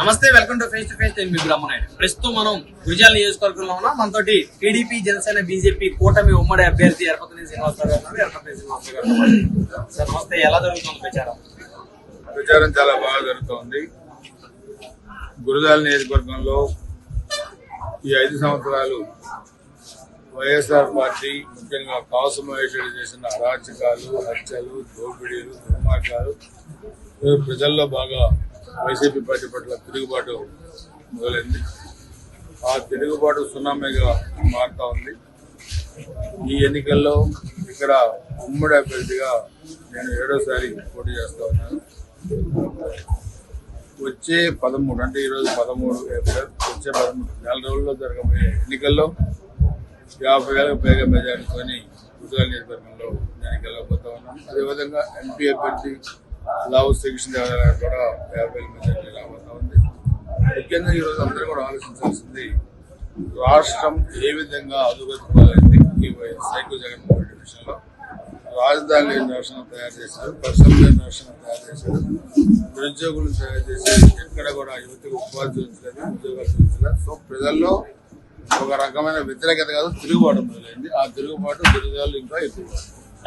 నమస్తే, welcome to face to face. నేను మీ బ్రహ్మనాయుడు. ప్రస్తుతం మనం గురిజాల నియోజకవర్గంలో ఉన్నాం. మనతోటి టీడీపీ, జనసేన, బీజేపీ కూటమి ఉమ్మడి అభ్యర్థి ఎర్రపతినేని శ్రీనివాసరావు గారు. సార్ నమస్తే, ఎలా జరుగుతుంది ప్రచారం? ప్రచారం చాలా బాగా జరుగుతోంది. గురిజాల నియోజకవర్గంలో ఈ 5 సంవత్సరాలు వైఎస్ఆర్ పార్టీ ముఖ్యంగా కాసు మహేశ్వరి చేసిన అరాచకాలు, హత్యలు, దోపిడీలు, దుర్మార్గాలు ప్రజల్లో బాగా వైసీపీ పార్టీ పట్ల తిరుగుబాటు మొదలైంది. ఆ తిరుగుబాటు సునామీగా మారుతా ఉంది. ఈ ఎన్నికల్లో ఇక్కడ ఉమ్మడి అభ్యర్థిగా నేను 7వసారి పోటీ చేస్తా ఉన్నాను. వచ్చే 13 అంటే ఈరోజు 13 ఏప్రిల్, వచ్చే 13 నెల రోజుల్లో జరగబోయే ఎన్నికల్లో 50,000కు పైగా మెజారిటీతోని గురిజాల నియోజకవర్గంలో నేను గెలవబోతా ఉన్నాను. అదేవిధంగా ఎంపీ అభ్యర్థి లావు శ్రీకృష్ణదేవరాయలు కూడా 50,000 మెజారిటీ రాబోతా ఉంది. ముఖ్యంగా ఈరోజు అందరూ కూడా ఆలోచించాల్సింది, రాష్ట్రం ఏ విధంగా అదుగతుకోవాలని ఈ సైకో జగన్మోహన్ రెడ్డి విషయంలో రాజధాని లేని రాష్ట్రం తయారు చేశారు, పరిశ్రమ లేని రాష్ట్రం తయారు చేశారు, నిరుద్యోగులను తయారు చేసి ఎక్కడ కూడా యువతకు ఉపాధి చూపించలేదు, ఉద్యోగాలు చూపించలేదు. సో ప్రజల్లో ఒక రకమైన వ్యతిరేకత కాదు, తిరుగుబాటు మొదలైంది. ఆ తిరుగుబాటు గురిజాలు ఇంకా ఎక్కువ.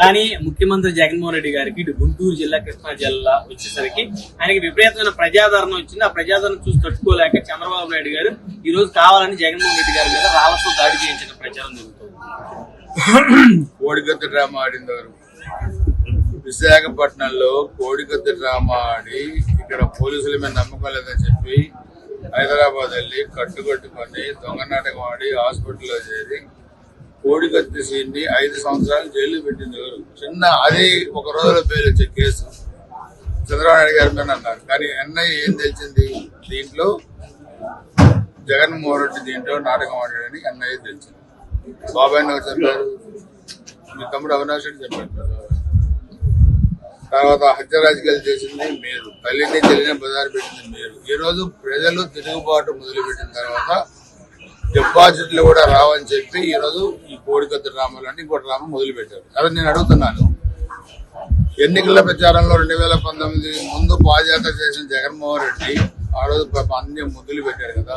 కానీ ముఖ్యమంత్రి జగన్మోహన్ రెడ్డి గారికి ఇటు గుంటూరు జిల్లా, కృష్ణా జిల్లా వచ్చేసరికి ఆయనకి విపరీతమైన ప్రజాదరణ వచ్చింది. ఆ ప్రజాదరణ చూసి తట్టుకోలేక చంద్రబాబు నాయుడు గారు ఈ రోజు కావాలని జగన్మోహన్ రెడ్డి గారి మీద రాళ్లతో దాడి చేయించిన ప్రచారం జరుగుతుంది. కోడికత్తి డ్రామా ఆడింది వారు. విశాఖపట్నంలో కోడికత్తి డ్రామా ఆడి ఇక్కడ పోలీసుల మీద నమ్మకం లేదని చెప్పి హైదరాబాద్ వెళ్ళి కట్టుకట్టుకొని దొంగ నాటకం ఆడి హాస్పిటల్లో చేరి కోడికత్తి సీన్ని 5 సంవత్సరాలు జైలు పెట్టింది ఎవరు? చిన్న అది ఒక రోజులో బెయిల్ వచ్చే కేసు చంద్రబాబు నాయుడు గారి మీద అన్నారు. కానీ ఎన్ఐ ఏం తెలిసింది, దీంట్లో జగన్మోహన్ రెడ్డి దీంట్లో నాటకం ఆడాడని ఎన్ఐ తెలిసింది. బాబాయ్ ఎవరు చెప్పారు? మీ తమ్ముడు అవినాష్ రెడ్డి చెప్పారు. తర్వాత హత్య రాజకీయాలు చేసింది మీరు, తల్లిని చెల్లిని బజారు పెట్టింది మీరు. ఈ రోజు ప్రజలు తిరుగుబాటు మొదలుపెట్టిన తర్వాత డిపాజిట్లు కూడా రావని చెప్పి ఈ రోజు ఈ కోడికత్తి డ్రామాలు అంటే ఇంకో డ్రామా మొదలు పెట్టారు. అదే నేను అడుగుతున్నాను, ఎన్నికల ప్రచారంలో 2019 ముందు పాదయాత్ర చేసిన జగన్మోహన్ రెడ్డి ఆ రోజు అన్ని మొదలు పెట్టారు కదా.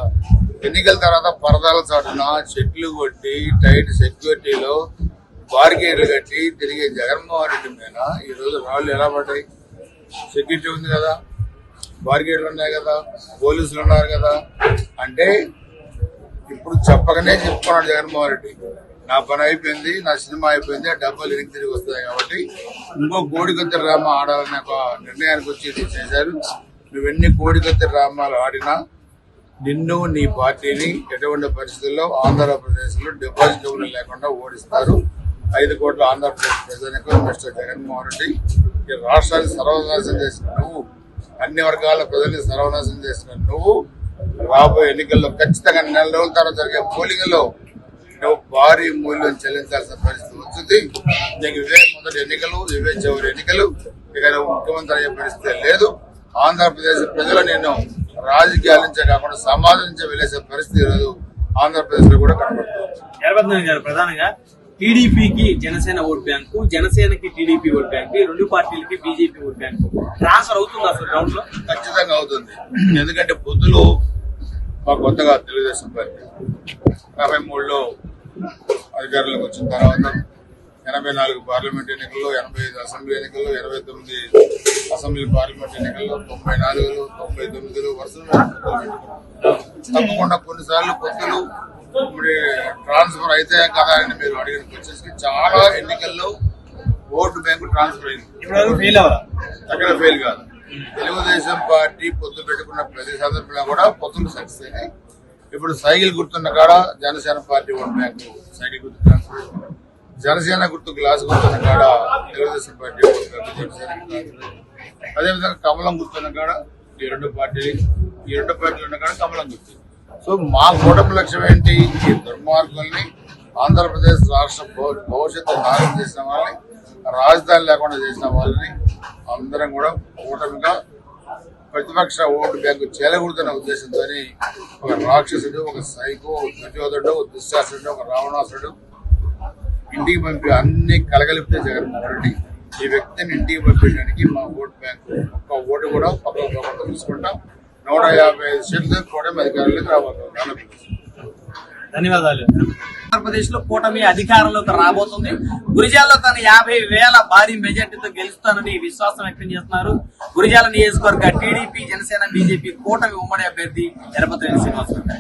ఎన్నికల తర్వాత పరదాల చాటున చెట్లు కొట్టి టైట్ సెక్యూరిటీలో బారికేడ్లు కట్టి తిరిగే జగన్మోహన్ రెడ్డి మీద ఈ రోజు రాళ్లు ఎలా పడ్డాయి? సెక్యూరిటీ ఉంది కదా, బారికేడ్లు ఉన్నాయి కదా, పోలీసులు ఉన్నారు కదా. అంటే ఇప్పుడు చెప్పకనే చెప్పుకున్నాడు జగన్మోహన్ రెడ్డి, నా పని అయిపోయింది, నా సినిమా అయిపోయింది, ఆ డబ్బులు వెనక్కి తిరిగి వస్తాయి కాబట్టి ఇంకో కోడికత్తి డ్రామా ఆడాలనే ఒక నిర్ణయానికి వచ్చి చేశారు. నువ్వెన్ని కోడికత్తి డ్రామాలు ఆడినా నిన్ను, నీ పార్టీని ఎటువంటి పరిస్థితుల్లో ఆంధ్రప్రదేశ్ లో డిపాజిట్ లేకుండా ఓడిస్తారు. 5 కోట్ల ఆంధ్రప్రదేశ్ ప్రజలకు మిస్టర్ జగన్మోహన్ రెడ్డి ఈ రాష్ట్రాన్ని సర్వనాశనం చేసిన నువ్వు, అన్ని వర్గాల ప్రజల్ని సర్వనాశనం చేసిన నువ్వు రాబోయే ఎన్నికల్లో ఖచ్చితంగా 4 రోజుల తర్వాత జరిగే పోలింగ్ లో నువ్వు భారీ మూల్యం చెల్లించాల్సిన పరిస్థితి వచ్చింది. నీకు ఇవే మొదటి ఎన్నికలు, ఇవే చివరి ఎన్నికలు. ఇక నువ్వు ముఖ్యమంత్రి అయ్యే పరిస్థితి లేదు. ఆంధ్రప్రదేశ్ ప్రజలు నేను రాజకీయాల నుంచే కాకుండా సమాజం నుంచి వెళ్లేసే పరిస్థితి ఈరోజు ఆంధ్రప్రదేశ్ లో కూడా కనబడుతుంది. ప్రధానంగా టీడీపీకి జనసేన ఓట్ బ్యాంకు, జనసేనకి టీడీపీ ఓట్ బ్యాంకు, 2 పార్టీలకి బీజేపీ ఓట్ బ్యాంకు ట్రాన్స్ఫర్ అవుతుంది అసలు గ్రౌండ్ లో? ఖచ్చితంగా అవుతుంది. ఎందుకంటే పొద్దులు మా కొత్తగా తెలుగుదేశం పార్టీ 53లో అధికారంలోకి వచ్చిన తర్వాత 84 పార్లమెంట్ ఎన్నికల్లో, 85 అసెంబ్లీ ఎన్నికల్లో, 29 అసెంబ్లీ పార్లమెంట్ ఎన్నికల్లో, 94లో, 99లో వరుసగా తప్పకుండా కొన్నిసార్లు పొత్తులు ట్రాన్స్ఫర్ అయితే కదా అని మీరు అడిగిన వచ్చేసి చాలా ఎన్నికల్లో ఓటు బ్యాంకు ట్రాన్స్ఫర్ అయింది. అక్కడ ఫెయిల్ కాదు. తెలుగుదేశం పార్టీ పొత్తు పెట్టుకున్న ప్రతి సందర్భంలో కూడా పొత్తులు సక్సెస్ అయినాయి. ఇప్పుడు సైకిల్ గుర్తున్న కాడ Janasena party vote bank cycle గుర్తు ట్రాన్స్ఫర్ అయింది. జనసేన గుర్తు గ్లాస్ గుర్తున్న కాడ Telugu Desam party vote bank Janasena transfer. అదేవిధంగా కమలం గుర్తున్న కాడ ఈ 2 పార్టీలు ఉన్న కాడ కమలం గుర్తు. సో మా కూటమి లక్ష్యం ఏంటి? ఈ దుర్మార్గుల్ని, ఆంధ్రప్రదేశ్ రాష్ట్ర భవిష్యత్తు నాశనం చేసిన వాళ్ళని, రాజధాని లేకుండా చేసిన వాళ్ళని అందరం కూడా కూటమిగా ప్రతిపక్ష ఓటు బ్యాంకు చేలకూడదన్న ఉద్దేశంతో ఒక రాక్షసుడు, ఒక సైకో, ఒక దుర్యోధుడు, ఒక దుశ్శాసుడు, ఒక రావణాసుడు ఇంటికి పంపి అన్ని కలగలిపితే జగన్మోహన్ రెడ్డి ఈ వ్యక్తిని ఇంటికి పంపించడానికి మా ఓటు బ్యాంకు ఒక్క ఓటు కూడా పక్కన తీసుకుంటాం. 155 సీట్లతో కూటమి అధికారులకు రాబోతున్నారు. ధన్యవాదాలు. ఆంధ్రప్రదేశ్ లో కూటమి అధికారంలోకి రాబోతుంది. గురిజాల్లో తన 50,000 భారీ మెజార్టీతో గెలుస్తానని విశ్వాసం వ్యక్తం చేస్తున్నారు. గురిజాల నియోజకవర్గ టీడీపీ, జనసేన, బీజేపీ కూటమి ఉమ్మడి అభ్యర్థి ఎరపతినేని శ్రీనివాసరావు.